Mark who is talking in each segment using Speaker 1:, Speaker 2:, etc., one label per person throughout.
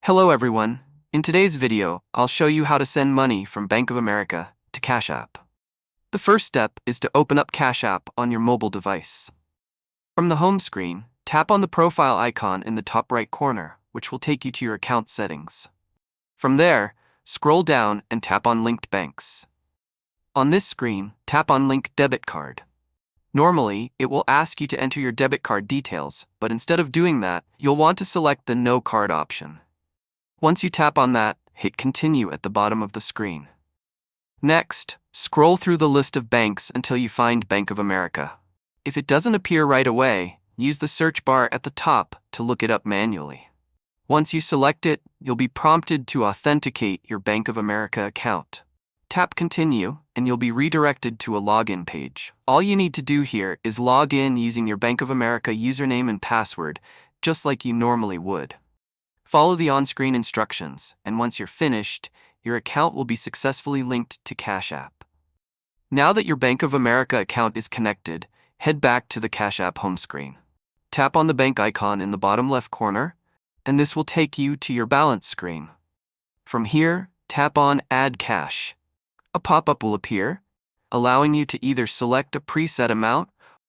Speaker 1: Hello everyone. In today's video, I'll show you how to send money from Bank of America to Cash App. The first step is to open up Cash App on your mobile device. From the home screen, tap on the profile icon in the top right corner, which will take you to your account settings. From there, scroll down and tap on Linked Banks. On this screen, tap on Link Debit Card. Normally, it will ask you to enter your debit card details, but instead of doing that, you'll want to select the No Card option. Once you tap on that, hit Continue at the bottom of the screen. Next, scroll through the list of banks until you find Bank of America. If it doesn't appear right away, use the search bar at the top to look it up manually. Once you select it, you'll be prompted to authenticate your Bank of America account. Tap Continue, and you'll be redirected to a login page. All you need to do here is log in using your Bank of America username and password, just like you normally would. Follow the on-screen instructions, and once you're finished, your account will be successfully linked to Cash App. Now that your Bank of America account is connected, head back to the Cash App home screen. Tap on the bank icon in the bottom left corner, and this will take you to your balance screen. From here, tap on Add Cash. A pop-up will appear, allowing you to either select a preset amount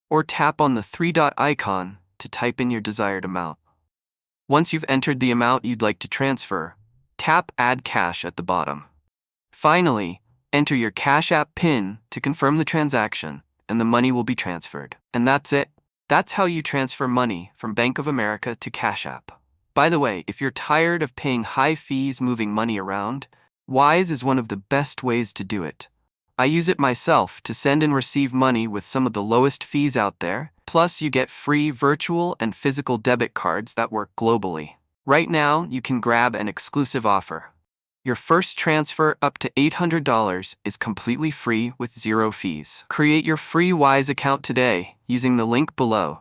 Speaker 1: or tap on the three-dot icon to type in your desired amount. Once you've entered the amount you'd like to transfer, tap Add Cash at the bottom. Finally, enter your Cash App PIN to confirm the transaction, and the money will be transferred. And that's it. That's how you transfer money from Bank of America to Cash App. By the way, if you're tired of paying high fees moving money around, Wise is one of the best ways to do it. I use it myself to send and receive money with some of the lowest fees out there, plus you get free virtual and physical debit cards that work globally. Right now, you can grab an exclusive offer. Your first transfer up to $800 is completely free with zero fees. Create your free Wise account today using the link below.